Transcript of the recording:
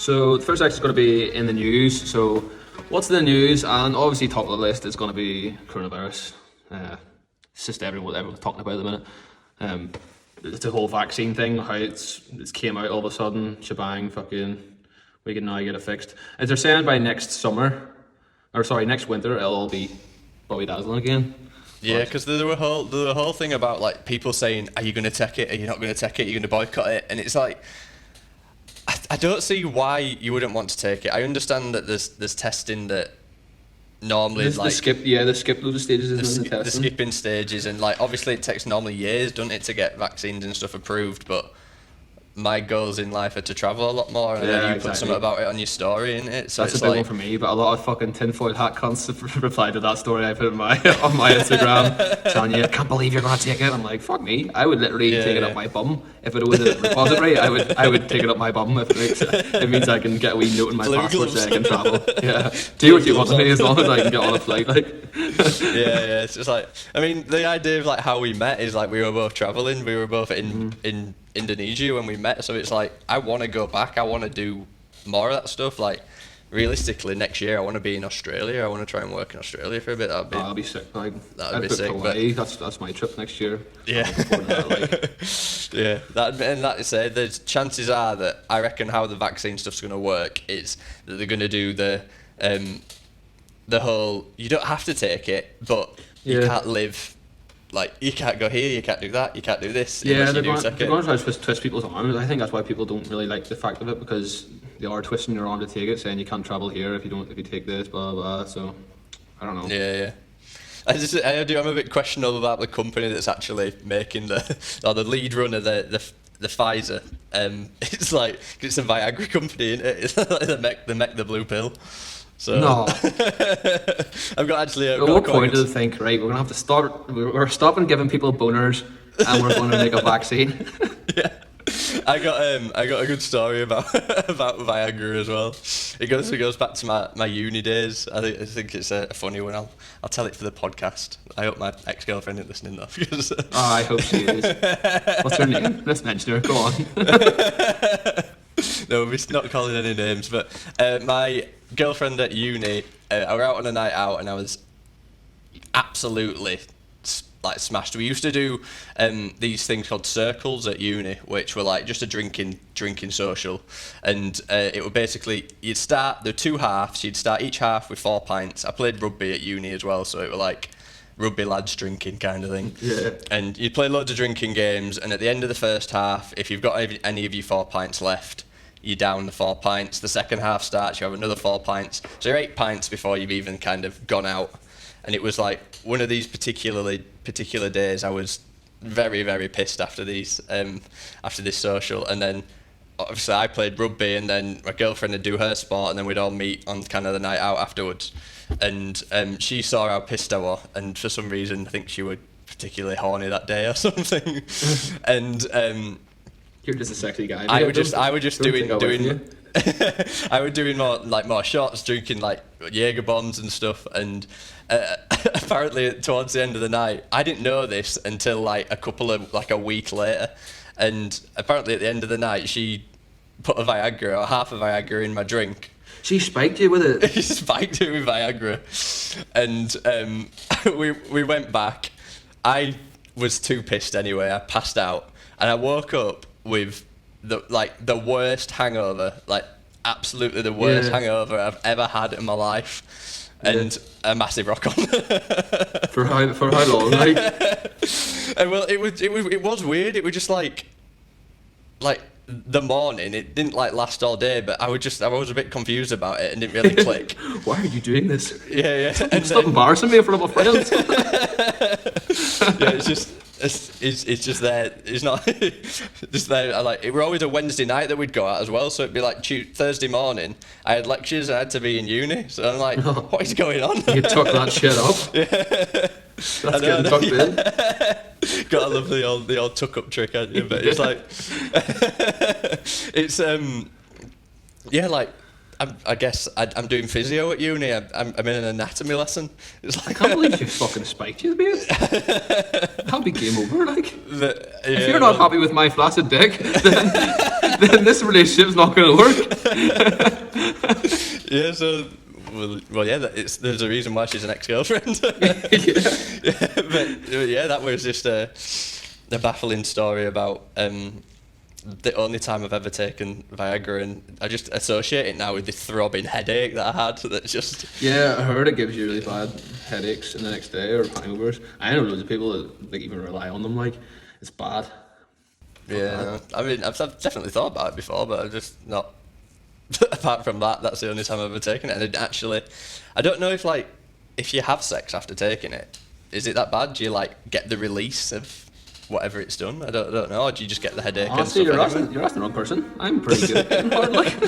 So the first section is going to be in the news. So what's in the news? And obviously top of the list is going to be coronavirus. It's just everyone's talking about at the minute. It's the whole vaccine thing, how it's came out all of a sudden, shebang, fucking, we can now get it fixed. As they're saying by next winter, it'll all be Bobby Dazzling again. Yeah, because there were a whole thing about like people saying, "Are you going to take it? Are you not going to take it? Are you going to boycott it?" And it's like, I don't see why you wouldn't want to take it. I understand that there's testing that normally the skip loads of stages in the testing. The skipping stages, and like obviously it takes normally years, doesn't it, to get vaccines and stuff approved, but my goals in life are to travel a lot more, and then you put something about it on your story, isn't it? So that's a big one for me, but a lot of fucking tinfoil hat cunts have replied to that story I put on my Instagram, telling you, I can't believe you're going to take it. I'm like, fuck me, I would literally take it up my bum. If it was a repository, I would take it up my bum if it means I can get a wee note in my passport saying I can travel. Yeah, do what you want to me as long as I can get on a flight. Like, yeah, it's just like, I mean, the idea of like how we met is like we were both traveling, we were both in Indonesia when we met, so it's like I want to go back, I want to do more of that stuff. Like realistically next year I want to be in Australia, I want to try and work in Australia for a bit. That'll be sick. That'd be sick. Hawaii, that's my trip next year. Yeah. Yeah, that is it. The chances are that I reckon how the vaccine stuff's going to work is that they're going to do the whole, you don't have to take it, but you can't live. Like, you can't go here, you can't do that, you can't do this. Yeah, they're going to try to twist people's arms. I think that's why people don't really like the fact of it, because they are twisting your arm to take it, saying you can't travel here if you take this, blah, blah, blah. So, I don't know. Yeah. I'm a bit questionable about the company that's actually making the lead runner, the Pfizer. It's like, it's a Viagra company, isn't it? It's like they make the blue pill. So no. I've got actually. At what point do they think, right, we're gonna have to start? We're stopping giving people boners, and we're going to make a vaccine. Yeah, I got a good story about Viagra as well. It goes back to my uni days. I think it's a funny one. I'll tell it for the podcast. I hope my ex-girlfriend isn't listening though. Because, I hope she is. What's her name? Let's mention her. Go on. No, we're not calling any names, but my girlfriend at uni, I were out on a night out and I was absolutely like smashed. We used to do these things called circles at uni, which were like just a drinking social, and it would basically, there were two halves, you'd start each half with 4 pints. I played rugby at uni as well, so it were like rugby lads drinking kind of thing. Yeah. And you'd play loads of drinking games, and at the end of the first half, if you've got any of your 4 pints left, you're down the 4 pints. The second half starts, you have another 4 pints. So you're 8 pints before you've even kind of gone out. And it was like one of these particular days I was very, very pissed after this social. And then obviously I played rugby, and then my girlfriend would do her sport, and then we'd all meet on kind of the night out afterwards. And she saw how pissed I was, and for some reason I think she was particularly horny that day or something. And you're just a sexy guy. I was just doing I was doing more shots, drinking like Jaeger bombs and stuff, and apparently towards the end of the night, I didn't know this until like a week later, and apparently at the end of the night she put half a Viagra in my drink. She spiked you with it? She spiked it with Viagra, and we went back. I was too pissed anyway, I passed out, and I woke up with the worst hangover, like absolutely the worst hangover I've ever had in my life, and a massive rock on. For how long? Like, well, it was weird. It was just like the morning. It didn't like last all day, but I was a bit confused about it and didn't really click. Why are you doing this? Yeah. Stop embarrassing me in front of my friends. Yeah, it's just there. It's not just there. It were always a Wednesday night that we'd go out as well, so it'd be like Thursday morning. I had lectures, I had to be in uni, so I'm like, what is going on? You took that shit up. Yeah. That's getting tucked in. Gotta love the old tuck up trick, haven't you? But it's like it's like I guess I'm doing physio at uni. I'm in an anatomy lesson. It's I like can't believe you fucking spiked you, mate. That'll be game over, like. If you're well, not happy with my flaccid dick, then this relationship's not going to work. yeah, so well, yeah. There's a reason why she's an ex-girlfriend. Yeah. But yeah, that was just a baffling story about the only time I've ever taken Viagra, and I just associate it now with the throbbing headache that I had. That's just Yeah, I heard it gives you really bad headaches in the next day or hangovers. I know loads of people that like even rely on them. Like, it's bad. yeah. I mean, I've definitely thought about it before, but I've just not. Apart from that, that's the only time I've ever taken it. And actually, I don't know if you have sex after taking it, is it that bad? Do you like get the release of whatever it's done? I don't know. Or do you just get the headache? Honestly, and you're stuff asking the wrong person. I'm pretty good at getting hard, like.